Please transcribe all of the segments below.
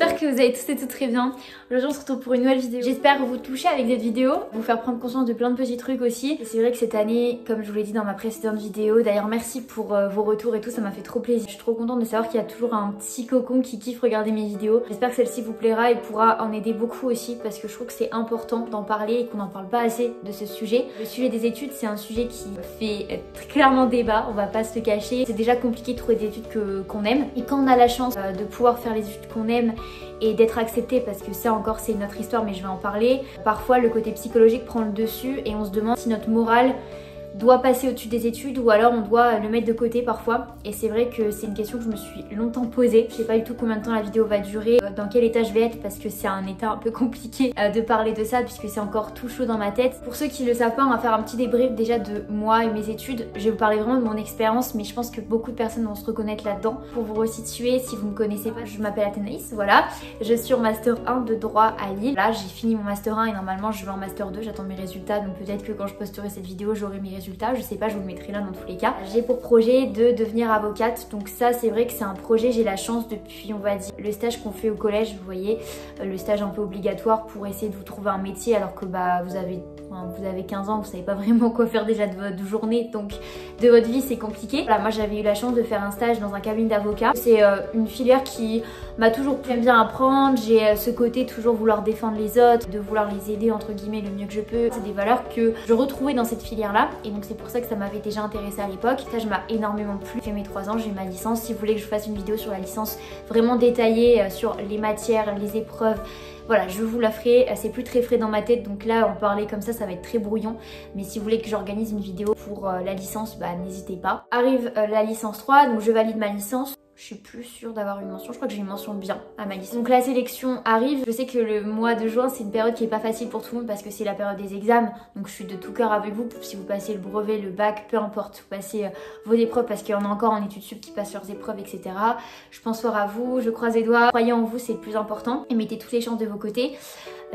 J'espère que vous allez tous et toutes très bien. Aujourd'hui on se retrouve pour une nouvelle vidéo. J'espère vous toucher avec cette vidéo, vous faire prendre conscience de plein de petits trucs aussi. Et c'est vrai que cette année, comme je vous l'ai dit dans ma précédente vidéo, d'ailleurs merci pour vos retours et tout, ça m'a fait trop plaisir. Je suis trop contente de savoir qu'il y a toujours un petit cocon qui kiffe regarder mes vidéos. J'espère que celle-ci vous plaira et pourra en aider beaucoup aussi parce que je trouve que c'est important d'en parler et qu'on n'en parle pas assez de ce sujet. Le sujet des études, c'est un sujet qui fait très clairement débat, on va pas se le cacher. C'est déjà compliqué de trouver des études qu'on aime. Et quand on a la chance de pouvoir faire les études qu'on aime et d'être accepté, parce que ça encore c'est notre histoire mais je vais en parler, parfois le côté psychologique prend le dessus et on se demande si notre morale doit passer au-dessus des études ou alors on doit le mettre de côté parfois. Et c'est vrai que c'est une question que je me suis longtemps posée. Je sais pas du tout combien de temps la vidéo va durer, dans quel état je vais être parce que c'est un état un peu compliqué de parler de ça puisque c'est encore tout chaud dans ma tête. Pour ceux qui le savent pas, on va faire un petit débrief déjà de moi et mes études. Je vais vous parler vraiment de mon expérience mais je pense que beaucoup de personnes vont se reconnaître là-dedans. Pour vous resituer, si vous me connaissez pas, je m'appelle Athénaïs, voilà. Je suis en master 1 de droit à Lille. Là j'ai fini mon master 1 et normalement je vais en master 2, j'attends mes résultats donc peut-être que quand je posterai cette vidéo j'aurai mes résultats, je sais pas, je vous le mettrai là dans tous les cas. J'ai pour projet de devenir avocate, donc ça c'est vrai que c'est un projet, j'ai la chance depuis on va dire le stage qu'on fait au collège, vous voyez, le stage un peu obligatoire pour essayer de vous trouver un métier alors que bah vous avez 15 ans, vous savez pas vraiment quoi faire déjà de votre journée, donc de votre vie c'est compliqué. Voilà, moi j'avais eu la chance de faire un stage dans un cabinet d'avocat. C'est une filière qui m'a toujours bien apprendre, j'ai ce côté toujours vouloir défendre les autres, de vouloir les aider entre guillemets le mieux que je peux. C'est des valeurs que je retrouvais dans cette filière là et donc c'est pour ça que ça m'avait déjà intéressée à l'époque. Ça je m'a énormément plu. J'ai fait mes 3 ans, j'ai eu ma licence. Si vous voulez que je fasse une vidéo sur la licence vraiment détaillée sur les matières, les épreuves, voilà, je vous la ferai, c'est plus très frais dans ma tête donc là en parler comme ça va être très brouillon, mais si vous voulez que j'organise une vidéo pour la licence, bah n'hésitez pas. Arrive la licence 3, donc je valide ma licence. Je suis plus sûre d'avoir une mention, je crois que j'ai une mention bien à ma licence. Donc la sélection arrive, je sais que le mois de juin c'est une période qui est pas facile pour tout le monde parce que c'est la période des examens, donc je suis de tout cœur avec vous. Si vous passez le brevet, le bac, peu importe, vous passez vos épreuves parce qu'il y en a encore en études sup qui passent leurs épreuves, etc. Je pense fort à vous, je croise les doigts, croyez en vous, c'est le plus important et mettez toutes les chances de vos côtés.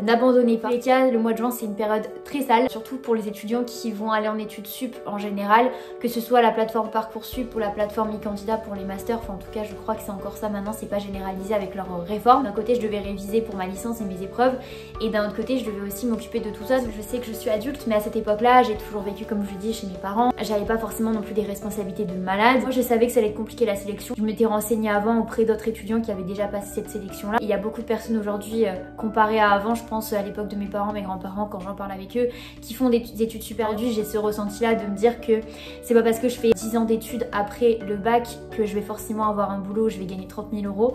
N'abandonnez pas. En les cas, le mois de juin c'est une période très sale, surtout pour les étudiants qui vont aller en études sup en général, que ce soit la plateforme Parcoursup ou la plateforme e-candidat pour les masters, enfin en tout cas je crois que c'est encore ça maintenant, c'est pas généralisé avec leur réforme. D'un côté je devais réviser pour ma licence et mes épreuves et d'un autre côté je devais aussi m'occuper de tout ça. Je sais que je suis adulte mais à cette époque là j'ai toujours vécu comme je vous dis chez mes parents, j'avais pas forcément non plus des responsabilités de malade. Moi je savais que ça allait être compliqué la sélection, je m'étais renseignée avant auprès d'autres étudiants qui avaient déjà passé cette sélection là. Il y a beaucoup de personnes aujourd'hui comparé à avant, je pense à l'époque de mes parents, mes grands-parents, quand j'en parle avec eux, qui font des études super dures, j'ai ce ressenti là de me dire que c'est pas parce que je fais 10 ans d'études après le bac que je vais forcément avoir un boulot, je vais gagner 30 000 €.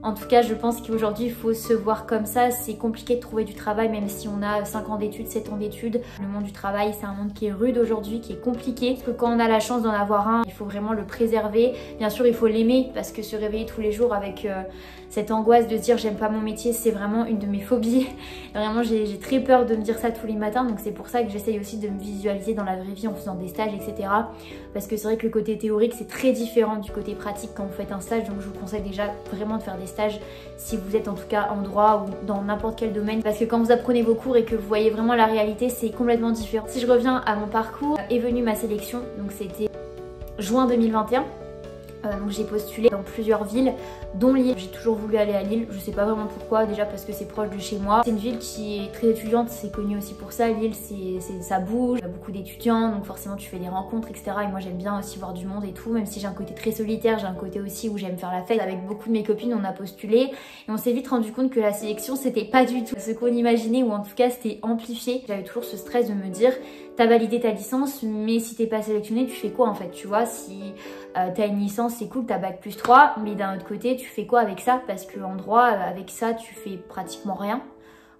En tout cas, je pense qu'aujourd'hui, il faut se voir comme ça. C'est compliqué de trouver du travail, même si on a 5 ans d'études, 7 ans d'études. Le monde du travail, c'est un monde qui est rude aujourd'hui, qui est compliqué. Parce que quand on a la chance d'en avoir un, il faut vraiment le préserver. Bien sûr, il faut l'aimer, parce que se réveiller tous les jours avec cette angoisse de dire j'aime pas mon métier, c'est vraiment une de mes phobies. Vraiment, j'ai très peur de me dire ça tous les matins. Donc c'est pour ça que j'essaye aussi de me visualiser dans la vraie vie en faisant des stages, etc. Parce que c'est vrai que le côté théorique, c'est très différent du côté pratique quand vous faites un stage. Donc je vous conseille déjà vraiment de faire des stages si vous êtes en tout cas en droit ou dans n'importe quel domaine, parce que quand vous apprenez vos cours et que vous voyez vraiment la réalité, c'est complètement différent. Si je reviens à mon parcours, est venue ma sélection, donc c'était juin 2021. Donc j'ai postulé dans plusieurs villes, dont Lille. J'ai toujours voulu aller à Lille, je sais pas vraiment pourquoi, déjà parce que c'est proche de chez moi. C'est une ville qui est très étudiante, c'est connu aussi pour ça. Lille, ça bouge, il y a beaucoup d'étudiants, donc forcément tu fais des rencontres, etc. Et moi j'aime bien aussi voir du monde et tout, même si j'ai un côté très solitaire, j'ai un côté aussi où j'aime faire la fête. Avec beaucoup de mes copines, on a postulé et on s'est vite rendu compte que la sélection c'était pas du tout ce qu'on imaginait, ou en tout cas c'était amplifié. J'avais toujours ce stress de me dire t'as validé ta licence, mais si t'es pas sélectionné, tu fais quoi en fait, tu vois? Si t'as une licence, c'est cool, t'as bac plus 3, mais d'un autre côté, tu fais quoi avec ça? Parce qu'en droit, avec ça, tu fais pratiquement rien,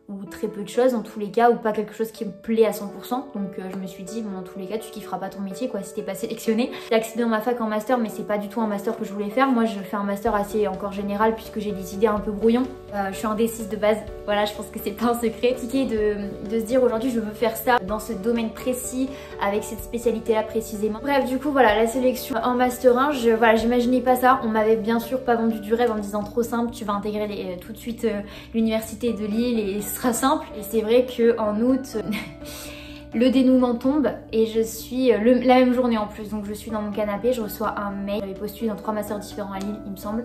ou très peu de choses en tous les cas, ou pas quelque chose qui me plaît à 100%. Donc je me suis dit, bon, dans tous les cas, tu kifferas pas ton métier quoi si t'es pas sélectionné. J'ai accédé dans ma fac en master, mais c'est pas du tout un master que je voulais faire. Moi je fais un master assez encore général puisque j'ai des idées un peu brouillon. Je suis indécise de base, voilà, je pense que c'est pas un secret. Compliqué de se dire aujourd'hui je veux faire ça dans ce domaine précis, avec cette spécialité là précisément. Bref, du coup voilà, la sélection en master 1, voilà, j'imaginais pas ça. On m'avait bien sûr pas vendu du rêve en me disant trop simple, tu vas intégrer tout de suite l'université de Lille et ce sera simple. Et c'est vrai que en août le dénouement tombe et je suis la même journée en plus, donc je suis dans mon canapé, je reçois un mail. J'avais postulé dans 3 masters différents à Lille il me semble.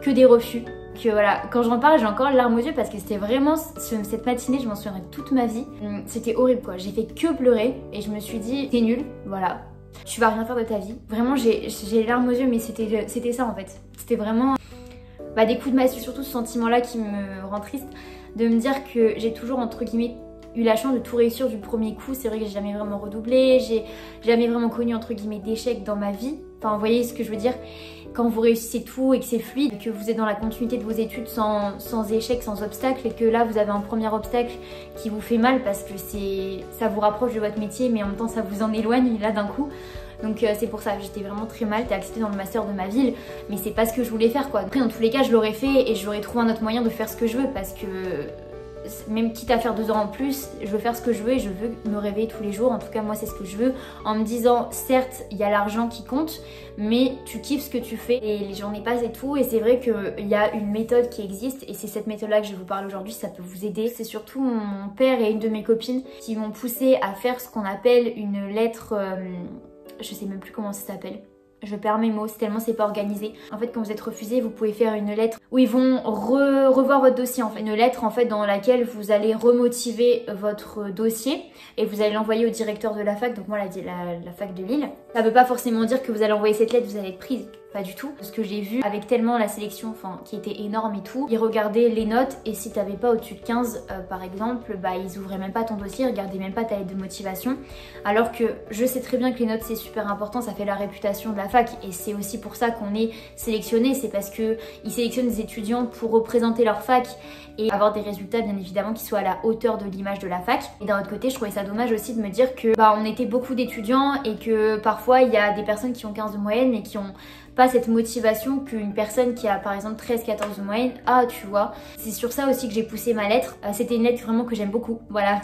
que des refus. Que voilà, quand j'en parle, j'ai encore les larmes aux yeux parce que c'était vraiment cette matinée, je m'en souviendrai toute ma vie. C'était horrible quoi, j'ai fait que pleurer et je me suis dit t'es nul, voilà, tu vas rien faire de ta vie. Vraiment j'ai les larmes aux yeux, mais c'était ça en fait. C'était vraiment des coups de massue, surtout ce sentiment là qui me rend triste, de me dire que j'ai toujours entre guillemets eu la chance de tout réussir du premier coup. C'est vrai que j'ai jamais vraiment redoublé, j'ai jamais vraiment connu entre guillemets d'échecs dans ma vie. Enfin vous voyez ce que je veux dire, quand vous réussissez tout et que c'est fluide, que vous êtes dans la continuité de vos études sans échec, sans obstacle, et que là vous avez un premier obstacle qui vous fait mal parce que ça vous rapproche de votre métier mais en même temps ça vous en éloigne là d'un coup. Donc c'est pour ça, j'étais vraiment très mal, j'étais acceptée dans le master de ma ville, mais c'est pas ce que je voulais faire quoi. Après dans tous les cas je l'aurais fait et j'aurais trouvé un autre moyen de faire ce que je veux, parce que même quitte à faire 2 ans en plus, je veux faire ce que je veux et je veux me réveiller tous les jours. En tout cas moi c'est ce que je veux, en me disant certes il y a l'argent qui compte, mais tu kiffes ce que tu fais et les journées passent et tout. Et c'est vrai qu'il y a une méthode qui existe et c'est cette méthode là que je vais vous parler aujourd'hui, ça peut vous aider. C'est surtout mon père et une de mes copines qui m'ont poussé à faire ce qu'on appelle une lettre, je sais même plus comment ça s'appelle. Je perds mes mots, tellement c'est pas organisé. En fait quand vous êtes refusé, vous pouvez faire une lettre où ils vont revoir votre dossier en fait. Une lettre en fait dans laquelle vous allez remotiver votre dossier et vous allez l'envoyer au directeur de la fac, donc moi la fac de Lille. Ça veut pas forcément dire que vous allez envoyer cette lettre, vous allez être prise. Pas du tout. Ce que j'ai vu avec tellement la sélection qui était énorme et tout, ils regardaient les notes et si t'avais pas au-dessus de 15 par exemple, ils ouvraient même pas ton dossier, ils regardaient même pas ta lettre de motivation. Alors que je sais très bien que les notes c'est super important, ça fait la réputation de la fac et c'est aussi pour ça qu'on est sélectionné, c'est parce que ils sélectionnent des étudiants pour représenter leur fac et avoir des résultats bien évidemment qui soient à la hauteur de l'image de la fac. Et d'un autre côté je trouvais ça dommage aussi de me dire que on était beaucoup d'étudiants et que parfois il y a des personnes qui ont 15 de moyenne mais qui ont pas cette motivation qu'une personne qui a par exemple 13-14 de moyenne a, tu vois. C'est sur ça aussi que j'ai poussé ma lettre. C'était une lettre vraiment que j'aime beaucoup. Voilà,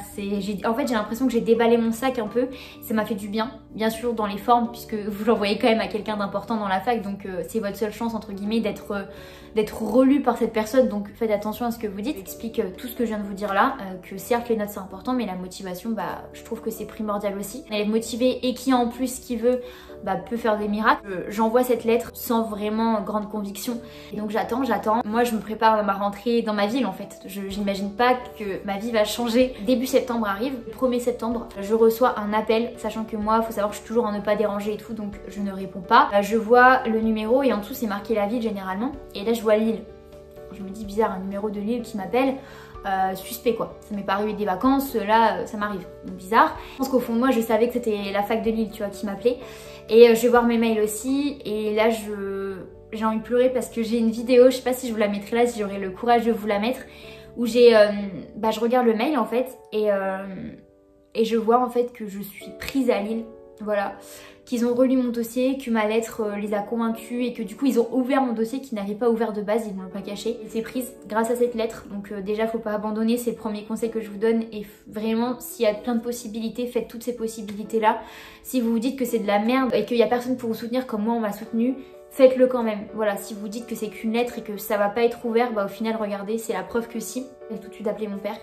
en fait j'ai l'impression que j'ai déballé mon sac un peu. Ça m'a fait du bien, bien sûr dans les formes puisque vous l'envoyez quand même à quelqu'un d'important dans la fac, donc c'est votre seule chance entre guillemets d'être relu par cette personne, donc faites attention à ce que vous dites. J'explique tout ce que je viens de vous dire là, que certes les notes c'est important mais la motivation je trouve que c'est primordial aussi. Elle est motivée et qui en plus qui veut peut faire des miracles. J'envoie cette lettre sans vraiment grande conviction et donc j'attends. Moi je me prépare à ma rentrée dans ma ville en fait. J'imagine pas que ma vie va changer. Début septembre arrive, le 1er septembre, je reçois un appel, sachant que moi faut savoir que je suis toujours en ne pas déranger et tout, donc je ne réponds pas. Je vois le numéro et en dessous c'est marqué la ville généralement et là je vois Lille. Je me dis bizarre, un numéro de Lille qui m'appelle. Suspect quoi, ça m'est pas arrivé des vacances, là ça m'arrive, bizarre. Je pense qu'au fond de moi je savais que c'était la fac de Lille tu vois qui m'appelait et je vais voir mes mails aussi et là j'ai envie de pleurer parce que j'ai une vidéo, je sais pas si je vous la mettrai là, si j'aurai le courage de vous la mettre, où je regarde le mail en fait et je vois en fait que je suis prise à Lille, voilà, qu'ils ont relu mon dossier, que ma lettre les a convaincus et que du coup ils ont ouvert mon dossier qu'ils n'avaient pas ouvert de base, ils ne l'ont pas caché. C'est prise grâce à cette lettre, donc déjà faut pas abandonner, c'est le premier conseil que je vous donne et vraiment s'il y a plein de possibilités, faites toutes ces possibilités là. Si vous vous dites que c'est de la merde et qu'il y a personne pour vous soutenir comme moi on m'a soutenu, faites-le quand même. Voilà, si vous dites que c'est qu'une lettre et que ça va pas être ouvert, au final regardez, c'est la preuve que si. J'ai tout de suite appelé mon père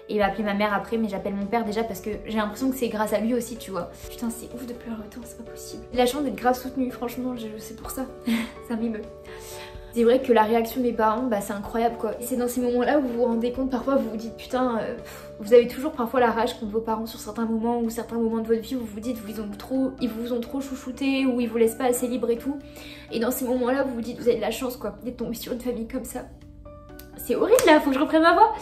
et appeler ma mère après, mais j'appelle mon père déjà parce que j'ai l'impression que c'est grâce à lui aussi, tu vois. Putain c'est ouf de pleurer autant, c'est pas possible. J'ai la chance d'être grave soutenue, franchement, c'est pour ça. Ça m'émeut. C'est vrai que la réaction des parents, c'est incroyable quoi. C'est dans ces moments-là où vous vous rendez compte, parfois vous vous dites putain, vous avez toujours parfois la rage contre vos parents sur certains moments ou certains moments de votre vie où vous vous dites ils vous ont trop chouchouté ou ils vous laissent pas assez libre et tout. Et dans ces moments-là vous vous dites vous avez de la chance quoi d'être tombé sur une famille comme ça. C'est horrible là, faut que je reprenne ma voix.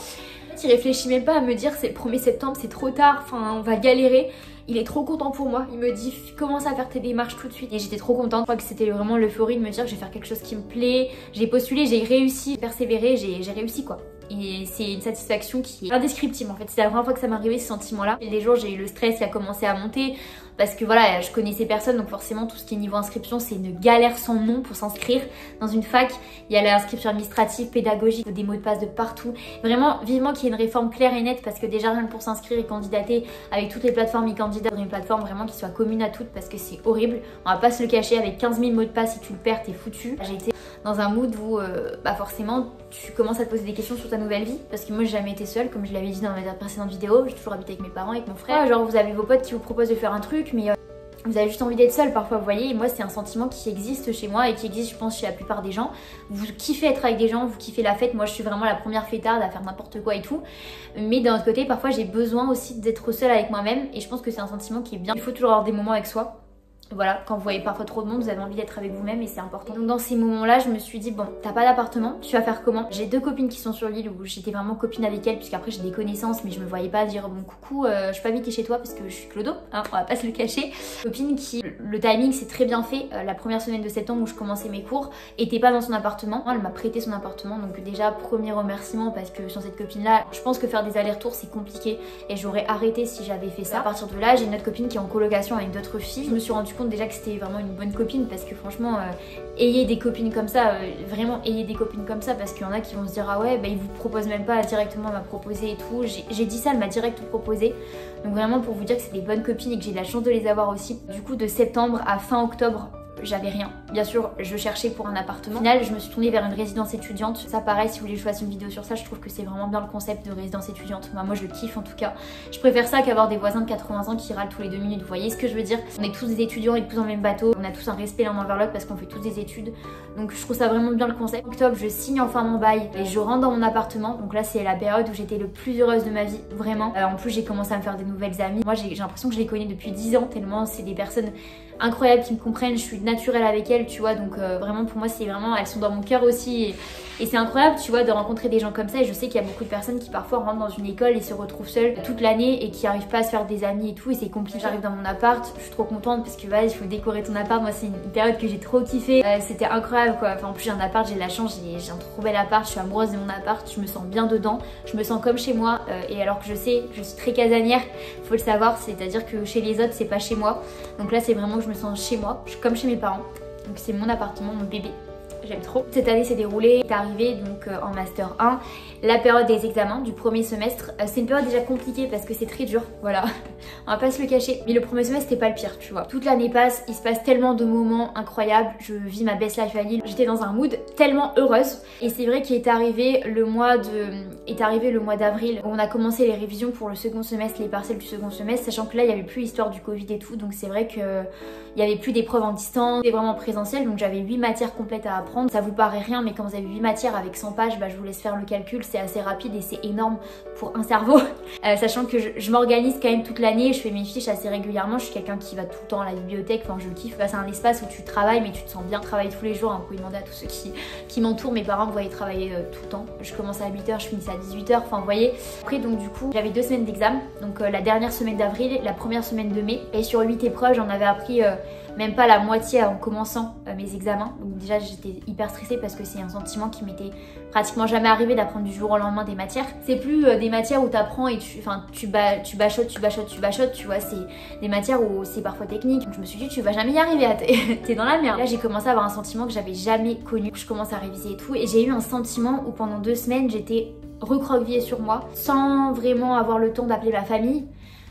Il réfléchit même pas à me dire c'est le 1er septembre, c'est trop tard, enfin on va galérer. Il est trop content pour moi, il me dit commence à faire tes démarches tout de suite et j'étais trop contente. Je crois que c'était vraiment l'euphorie de me dire que je vais faire quelque chose qui me plaît. J'ai postulé, j'ai réussi, j'ai persévéré, j'ai réussi quoi. Et c'est une satisfaction qui est indescriptible en fait. C'est la première fois que ça m'arrivait ce sentiment-là. Et les jours j'ai eu le stress qui a commencé à monter parce que voilà, je connaissais personne donc forcément tout ce qui est niveau inscription c'est une galère sans nom pour s'inscrire. Dans une fac, il y a l'inscription administrative, pédagogique, des mots de passe de partout. Vraiment vivement qu'il y ait une réforme claire et nette parce que déjà rien que pour s'inscrire et candidater avec toutes les plateformes e-candidats, une plateforme vraiment qui soit commune à toutes parce que c'est horrible. On va pas se le cacher, avec 15 000 mots de passe si tu le perds t'es foutu. J'ai été dans un mood où forcément tu commences à te poser des questions sur ta nouvelle vie parce que moi j'ai jamais été seule comme je l'avais dit dans ma précédente vidéo, j'ai toujours habité avec mes parents, avec mon frère. Genre vous avez vos potes qui vous proposent de faire un truc mais Vous avez juste envie d'être seul parfois, vous voyez, et moi c'est un sentiment qui existe chez moi et qui existe je pense chez la plupart des gens. Vous kiffez être avec des gens, vous kiffez la fête, moi je suis vraiment la première fêtarde à faire n'importe quoi et tout. Mais d'un autre côté, parfois j'ai besoin aussi d'être seule avec moi-même et je pense que c'est un sentiment qui est bien. Il faut toujours avoir des moments avec soi. Voilà, quand vous voyez parfois trop de monde, vous avez envie d'être avec vous-même et c'est important. Donc dans ces moments-là, je me suis dit, bon, t'as pas d'appartement, tu vas faire comment? J'ai 2 copines qui sont sur l'île où j'étais vraiment copine avec elles, puisqu'après j'ai des connaissances, mais je me voyais pas dire, bon coucou, je peux habiter chez toi parce que je suis clodo, hein, on va pas se le cacher. Copine qui, le timing s'est très bien fait, la première semaine de septembre où je commençais mes cours, était pas dans son appartement, elle m'a prêté son appartement, donc déjà premier remerciement parce que sans cette copine-là, je pense que faire des allers-retours c'est compliqué et j'aurais arrêté si j'avais fait ça. À partir de là, j'ai une autre copine qui est en colocation avec d'autres filles. Je me suis rendu compte déjà que c'était vraiment une bonne copine parce que franchement ayez des copines comme ça, vraiment ayez des copines comme ça parce qu'il y en a qui vont se dire ah ouais bah il vous propose même pas directement, m'a proposé et tout. J'ai dit ça, elle m'a direct proposé, donc vraiment pour vous dire que c'est des bonnes copines et que j'ai de la chance de les avoir aussi. Du coup de septembre à fin octobre j'avais rien. Bien sûr, je cherchais pour un appartement. Au final, je me suis tournée vers une résidence étudiante. Ça, pareil, si vous voulez que je fasse une vidéo sur ça, je trouve que c'est vraiment bien le concept de résidence étudiante. Moi, je kiffe en tout cas. Je préfère ça qu'avoir des voisins de 80 ans qui râlent tous les 2 minutes. Vous voyez ce que je veux dire? On est tous des étudiants et tous dans le même bateau. On a tous un respect l'un envers l'autre parce qu'on fait tous des études. Donc, je trouve ça vraiment bien le concept. En octobre, je signe enfin mon bail et je rentre dans mon appartement. Donc là, c'est la période où j'étais le plus heureuse de ma vie, vraiment. En plus, j'ai commencé à me faire des nouvelles amies. Moi, j'ai l'impression que je les connais depuis 10 ans tellement c'est des personnes incroyables qui me comprennent, je suis naturelle avec elles, tu vois, donc vraiment pour moi c'est vraiment, elles sont dans mon cœur aussi et c'est incroyable, tu vois, de rencontrer des gens comme ça. Et je sais qu'il y a beaucoup de personnes qui parfois rentrent dans une école et se retrouvent seules toute l'année et qui n'arrivent pas à se faire des amis et tout, et c'est compliqué. J'arrive dans mon appart, je suis trop contente parce que voilà, il faut décorer ton appart. Moi c'est une période que j'ai trop kiffé, c'était incroyable quoi. Enfin en plus j'ai un appart, j'ai de la chance, j'ai un trop bel appart, je suis amoureuse de mon appart, je me sens bien dedans, je me sens comme chez moi, et alors que je sais, je suis très casanière, faut le savoir, c'est à dire que chez les autres c'est pas chez moi, donc là c'est vraiment que je me sens chez moi, je suis comme chez mes parents, donc c'est mon appartement, mon bébé. J'aime trop. Cette année s'est déroulée, est arrivé donc en Master 1, la période des examens du premier semestre. C'est une période déjà compliquée parce que c'est très dur, voilà, on va pas se le cacher. Mais le premier semestre c'était pas le pire, tu vois. Toute l'année passe, il se passe tellement de moments incroyables, je vis ma best life à Lille. J'étais dans un mood tellement heureuse. Et c'est vrai qu'il est arrivé le mois d'avril où on a commencé les révisions pour le second semestre, les partiels du second semestre, sachant que là il y avait plus l'histoire du Covid et tout, donc c'est vrai que il y avait plus d'épreuves en distance, c'était vraiment présentiel, donc j'avais 8 matières complètes à apprendre. Ça vous paraît rien, mais quand vous avez 8 matières avec 100 pages, bah, je vous laisse faire le calcul, c'est assez rapide et c'est énorme pour un cerveau. Sachant que je m'organise quand même toute l'année, je fais mes fiches assez régulièrement, je suis quelqu'un qui va tout le temps à la bibliothèque, enfin je kiffe. Bah, c'est un espace où tu travailles mais tu te sens bien, travailler tous les jours, hein, vous pouvez demander à tous ceux qui m'entourent, mes parents me voyaient travailler tout le temps. Je commence à 8h, je finissais à 18h, enfin vous voyez. Après donc du coup j'avais 2 semaines d'examen, donc la dernière semaine d'avril, la première semaine de mai, et sur 8 épreuves j'en avais appris même pas la moitié en commençant mes examens. Donc déjà j'étais hyper stressée parce que c'est un sentiment qui m'était pratiquement jamais arrivé d'apprendre du jour au lendemain des matières. C'est plus des matières où t'apprends et tu bachotes, tu vois, c'est des matières où c'est parfois technique. Donc je me suis dit tu vas jamais y arriver, t'es dans la merde. Là j'ai commencé à avoir un sentiment que j'avais jamais connu. Je commence à réviser et tout et j'ai eu un sentiment où pendant 2 semaines j'étais recroquevillée sur moi sans vraiment avoir le temps d'appeler ma famille,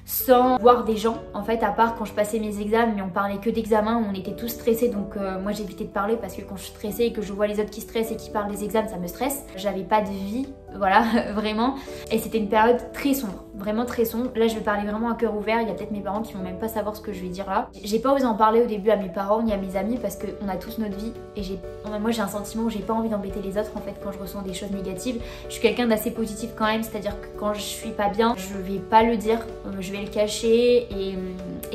sans voir des gens en fait, à part quand je passais mes examens, mais on parlait que d'examens, on était tous stressés, donc moi j'évitais de parler parce que quand je suis stressée et que je vois les autres qui stressent et qui parlent des examens, ça me stresse. J'avais pas de vie, voilà, vraiment, et c'était une période très sombre, vraiment très sombre. Là je vais parler vraiment à cœur ouvert, il y a peut-être mes parents qui vont même pas savoir ce que je vais dire là. J'ai pas osé en parler au début à mes parents ni à mes amis parce qu'on a tous notre vie et moi j'ai un sentiment où j'ai pas envie d'embêter les autres en fait quand je ressens des choses négatives. Je suis quelqu'un d'assez positif quand même, c'est-à-dire que quand je suis pas bien, je vais pas le dire, je vais le cacher et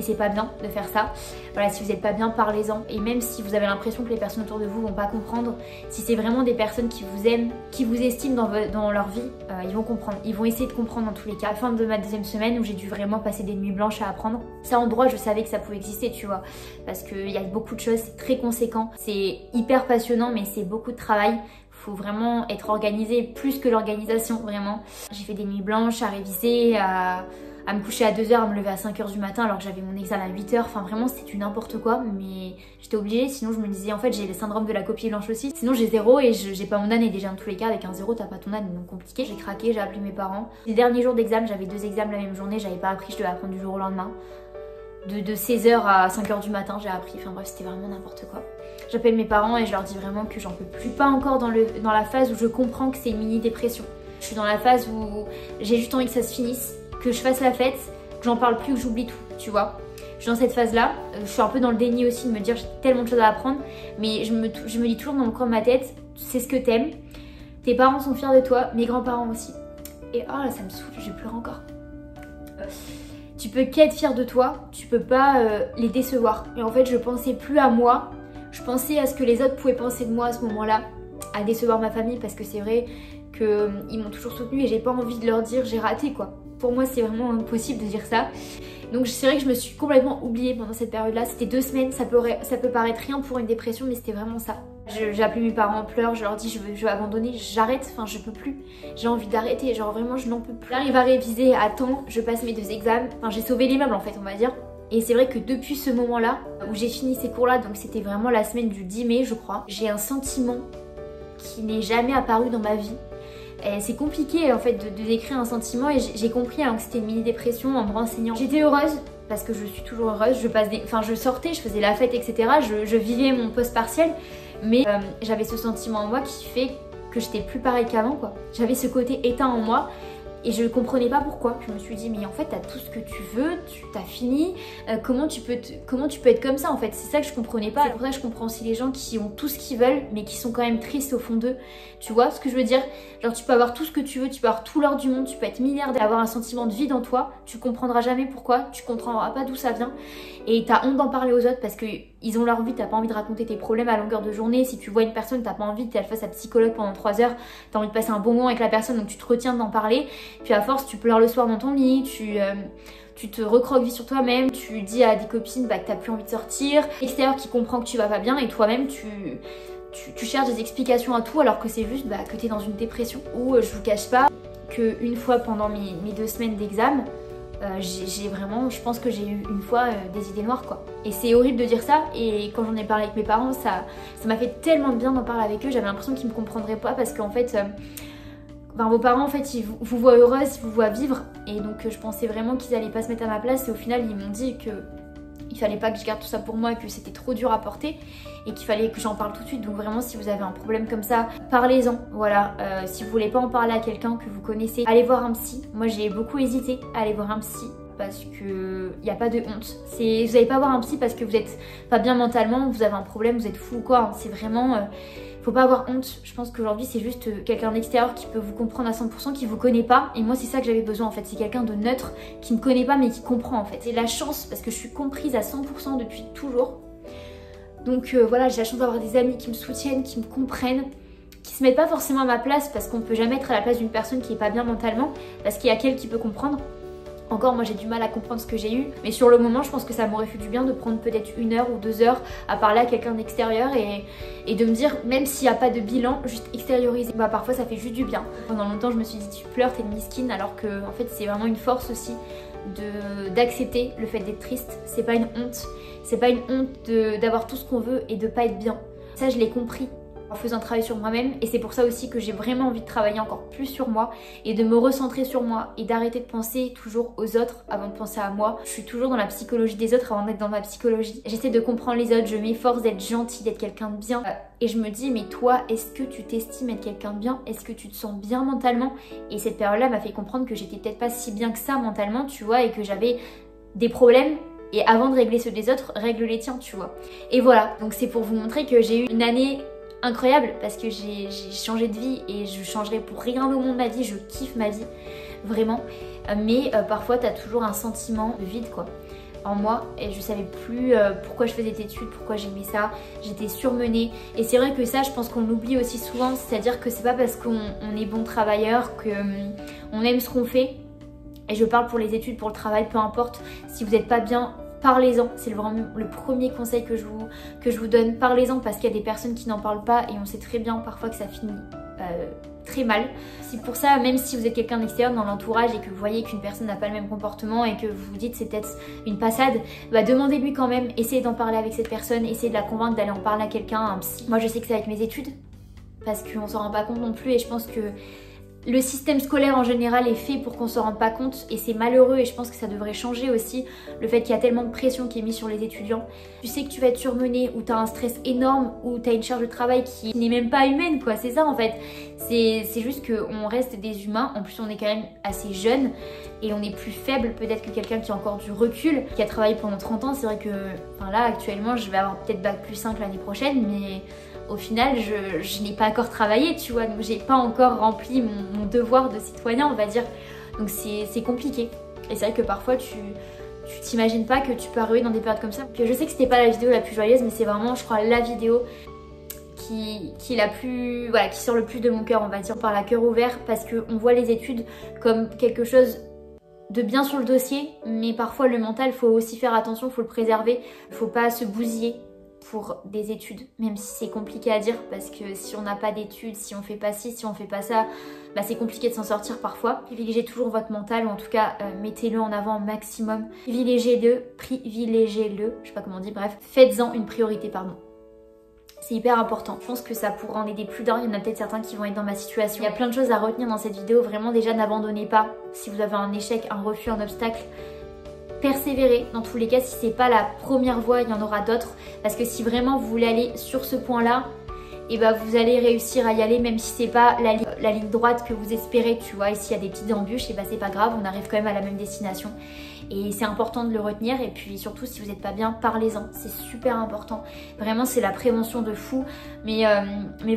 c'est pas bien de faire ça. Voilà, si vous êtes pas bien, parlez-en. Et même si vous avez l'impression que les personnes autour de vous vont pas comprendre, si c'est vraiment des personnes qui vous aiment, qui vous estiment dans leur vie, ils vont comprendre. Ils vont essayer de comprendre dans tous les cas. À la fin de ma 2e semaine où j'ai dû vraiment passer des nuits blanches à apprendre, ça en droit je savais que ça pouvait exister, tu vois, parce qu'il y a beaucoup de choses, c'est très conséquent, c'est hyper passionnant mais c'est beaucoup de travail. Faut vraiment être organisé, plus que l'organisation, vraiment. J'ai fait des nuits blanches à réviser, à me coucher à 2h, à me lever à 5h du matin alors que j'avais mon examen à 8h. Enfin vraiment c'était du n'importe quoi, mais j'étais obligée, sinon je me disais en fait j'ai le syndrome de la copie blanche aussi. Sinon j'ai 0 et j'ai pas mon année. Déjà dans tous les cas avec un 0 t'as pas ton année, donc compliqué. J'ai craqué, j'ai appelé mes parents. Les derniers jours d'examen, j'avais 2 examens la même journée, j'avais pas appris, je devais apprendre du jour au lendemain. De 16h à 5h du matin j'ai appris, enfin bref c'était vraiment n'importe quoi. J'appelle mes parents et je leur dis vraiment que j'en peux plus. Je suis pas encore dans la phase où je comprends que c'est une mini dépression. Je suis dans la phase où j'ai juste envie que ça se finisse, que je fasse la fête, que j'en parle plus, que j'oublie tout, tu vois. Je suis dans cette phase-là. Je suis un peu dans le déni aussi de me dire j'ai tellement de choses à apprendre. Mais je me dis toujours dans mon coin de ma tête, c'est ce que t'aimes. Tes parents sont fiers de toi, mes grands-parents aussi. Et oh là, ça me saoule, je pleure encore. Tu peux qu'être fier de toi, tu peux pas les décevoir. Et en fait, je pensais plus à moi, je pensais à ce que les autres pouvaient penser de moi à ce moment-là, à décevoir ma famille, parce que c'est vrai qu'ils m'ont toujours soutenue et j'ai pas envie de leur dire j'ai raté quoi. Pour moi, c'est vraiment impossible de dire ça. Donc c'est vrai que je me suis complètement oubliée pendant cette période-là. C'était 2 semaines, ça peut paraître rien pour une dépression, mais c'était vraiment ça. J'ai appelé mes parents en pleurs, je leur dis je veux abandonner, j'arrête, enfin je peux plus. J'ai envie d'arrêter, genre vraiment je n'en peux plus. J'arrive à réviser à temps, je passe mes 2 examens, enfin j'ai sauvé les meubles en fait on va dire. Et c'est vrai que depuis ce moment-là, où j'ai fini ces cours-là, donc c'était vraiment la semaine du 10 mai je crois, j'ai un sentiment qui n'est jamais apparu dans ma vie. C'est compliqué en fait de décrire un sentiment et j'ai compris que c'était une mini-dépression en me renseignant. J'étais heureuse parce que je suis toujours heureuse, je sortais, je faisais la fête etc. Je vivais mon post-partiel mais j'avais ce sentiment en moi qui fait que j'étais plus pareil qu'avant quoi. J'avais ce côté éteint en moi. Et je comprenais pas pourquoi. Je me suis dit mais en fait t'as tout ce que tu veux, t'as fini, comment tu peux être comme ça en fait. C'est ça que je comprenais pas. C'est pour ça que je comprends aussi les gens qui ont tout ce qu'ils veulent mais qui sont quand même tristes au fond d'eux. Tu vois ce que je veux dire? Genre tu peux avoir tout ce que tu veux, tu peux avoir tout l'or du monde, tu peux être milliardaire, avoir un sentiment de vide en toi, tu comprendras jamais pourquoi, tu comprendras pas d'où ça vient et t'as honte d'en parler aux autres parce que ils ont leur vie, t'as pas envie de raconter tes problèmes à longueur de journée. Si tu vois une personne, t'as pas envie qu'elle fasse sa psychologue pendant 3 heures, t'as envie de passer un bon moment avec la personne donc tu te retiens d'en parler. Puis à force tu pleures le soir dans ton lit, tu te recroquevilles sur toi-même, tu dis à des copines que t'as plus envie de sortir, l'extérieur qui comprend que tu vas pas bien et toi-même tu cherches des explications à tout alors que c'est juste que t'es dans une dépression. Ou je vous cache pas qu'une fois pendant mes 2 semaines d'examen, je pense que j'ai eu une fois des idées noires quoi. Et c'est horrible de dire ça et quand j'en ai parlé avec mes parents ça m'a fait tellement de bien d'en parler avec eux. J'avais l'impression qu'ils me comprendraient pas parce qu'en fait vos parents en fait ils vous voient heureuse, ils vous voient vivre et donc je pensais vraiment qu'ils allaient pas se mettre à ma place et au final ils m'ont dit que il fallait pas que je garde tout ça pour moi, que c'était trop dur à porter et qu'il fallait que j'en parle tout de suite. Donc vraiment si vous avez un problème comme ça, parlez-en, voilà. Si vous voulez pas en parler à quelqu'un que vous connaissez, allez voir un psy. Moi j'ai beaucoup hésité à aller voir un psy parce que y a pas de honte. Vous n'allez pas voir un psy parce que vous êtes pas bien mentalement, vous avez un problème, vous êtes fou ou quoi. C'est vraiment... faut pas avoir honte. Je pense qu'aujourd'hui c'est juste quelqu'un d'extérieur qui peut vous comprendre à 100%, qui vous connaît pas. Et moi c'est ça que j'avais besoin en fait. C'est quelqu'un de neutre qui me connaît pas mais qui comprend en fait. C'est la chance parce que je suis comprise à 100% depuis toujours. Donc voilà, j'ai la chance d'avoir des amis qui me soutiennent, qui me comprennent, qui se mettent pas forcément à ma place parce qu'on peut jamais être à la place d'une personne qui est pas bien mentalement parce qu'il y a qu'elle qui peut comprendre. Encore moi j'ai du mal à comprendre ce que j'ai eu mais sur le moment je pense que ça m'aurait fait du bien de prendre peut-être 1 heure ou 2 heures à parler à quelqu'un d'extérieur et de me dire même s'il n'y a pas de bilan juste extérioriser. Parfois ça fait juste du bien. Pendant longtemps je me suis dit tu pleures, t'es une miskine alors que en fait c'est vraiment une force aussi d'accepter le fait d'être triste. C'est pas une honte, c'est pas une honte d'avoir tout ce qu'on veut et de pas être bien. Ça je l'ai compris en faisant un travail sur moi-même et c'est pour ça aussi que j'ai vraiment envie de travailler encore plus sur moi et de me recentrer sur moi et d'arrêter de penser toujours aux autres avant de penser à moi. Je suis toujours dans la psychologie des autres avant d'être dans ma psychologie. J'essaie de comprendre les autres, je m'efforce d'être gentille, d'être quelqu'un de bien et je me dis mais toi est-ce que tu t'estimes être quelqu'un de bien? Est-ce que tu te sens bien mentalement? Et cette période-là m'a fait comprendre que j'étais peut-être pas si bien que ça mentalement tu vois et que j'avais des problèmes. Et avant de régler ceux des autres, règle les tiens tu vois. Et voilà, donc c'est pour vous montrer que j'ai eu une année incroyable parce que j'ai changé de vie et je changerai pour rien au monde ma vie, je kiffe ma vie vraiment mais parfois t'as toujours un sentiment de vide quoi en moi et je savais plus pourquoi je faisais des études, pourquoi j'aimais ça, j'étais surmenée et c'est vrai que ça je pense qu'on l'oublie aussi souvent, c'est à dire que c'est pas parce qu'on est bon travailleur qu'on aime ce qu'on fait et je parle pour les études, pour le travail, peu importe, si vous n'êtes pas bien parlez-en, c'est vraiment le premier conseil que je vous donne. Parlez-en parce qu'il y a des personnes qui n'en parlent pas et on sait très bien parfois que ça finit très mal. C'est pour ça, même si vous êtes quelqu'un d'extérieur dans l'entourage et que vous voyez qu'une personne n'a pas le même comportement et que vous vous dites c'est peut-être une passade, demandez-lui quand même, essayez d'en parler avec cette personne, essayez de la convaincre d'aller en parler à quelqu'un, un psy. Moi je sais que c'est avec mes études parce qu'on s'en rend pas compte non plus et je pense que Le système scolaire en général est fait pour qu'on s'en rende pas compte et c'est malheureux et je pense que ça devrait changer aussi le fait qu'il y a tellement de pression qui est mise sur les étudiants. Tu sais que tu vas être surmené ou tu as un stress énorme ou tu as une charge de travail qui n'est même pas humaine quoi, c'est ça en fait. C'est juste qu'on reste des humains, en plus on est quand même assez jeunes et on est plus faible peut-être que quelqu'un qui a encore du recul, qui a travaillé pendant 30 ans. C'est vrai que là actuellement je vais avoir peut-être bac+5 l'année prochaine mais... Au final, je n'ai pas encore travaillé, tu vois, donc j'ai pas encore rempli mon devoir de citoyen, on va dire. Donc c'est compliqué. Et c'est vrai que parfois, tu t'imagines pas que tu peux arriver dans des périodes comme ça. Puis je sais que c'était pas la vidéo la plus joyeuse, mais c'est vraiment, je crois, la vidéo qui est la plus, voilà, qui sort le plus de mon cœur, on va dire, par la cœur ouvert, parce qu'on voit les études comme quelque chose de bien sur le dossier, mais parfois le mental, faut aussi faire attention, faut le préserver, faut pas se bousiller pour des études, même si c'est compliqué à dire parce que si on n'a pas d'études, si on fait pas ci, si on fait pas ça, bah c'est compliqué de s'en sortir parfois. Privilégiez toujours votre mental ou en tout cas mettez-le en avant au maximum. Privilégiez-le, je sais pas comment on dit, bref, faites-en une priorité, pardon. C'est hyper important. Je pense que ça pourra en aider plus d'un. Il y en a peut-être certains qui vont être dans ma situation. Il y a plein de choses à retenir dans cette vidéo. Vraiment, déjà, n'abandonnez pas. Si vous avez un échec, un refus, un obstacle, persévérer dans tous les cas. Si c'est pas la première voie, il y en aura d'autres, parce que si vraiment vous voulez aller sur ce point là, et bah vous allez réussir à y aller même si c'est pas la ligne droite que vous espérez, tu vois. Et s'il y a des petites embûches, et bah c'est pas grave, on arrive quand même à la même destination. Et c'est important de le retenir. Et puis surtout, si vous n'êtes pas bien, parlez-en, c'est super important. Vraiment, c'est la prévention de fou. Mais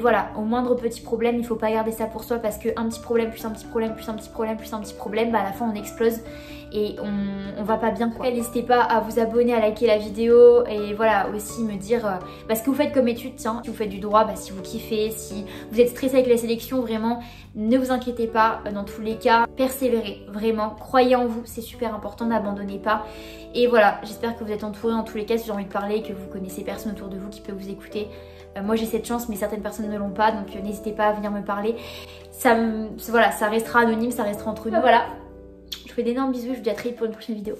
voilà, au moindre petit problème, il faut pas garder ça pour soi, parce qu'un petit problème plus un petit problème plus un petit problème plus un petit problème, bah à la fin on explose et on va pas bien quoi. N'hésitez pas à vous abonner, à liker la vidéo et voilà, aussi me dire ce que vous faites comme étude. Tiens, si vous faites du droit, bah, si vous kiffez, si vous êtes stressé avec la sélection, vraiment ne vous inquiétez pas, dans tous les cas persévérez, vraiment croyez en vous, c'est super important, n'abandonnez pas. Et voilà, j'espère que vous êtes entourés en tous les cas. Si j'ai envie de parler et que vous connaissez personne autour de vous qui peut vous écouter, moi j'ai cette chance mais certaines personnes ne l'ont pas, donc n'hésitez pas à venir me parler. Voilà, ça restera anonyme, ça restera entre nous. Voilà, je vous fais d'énormes bisous, je vous dis à très vite pour une prochaine vidéo.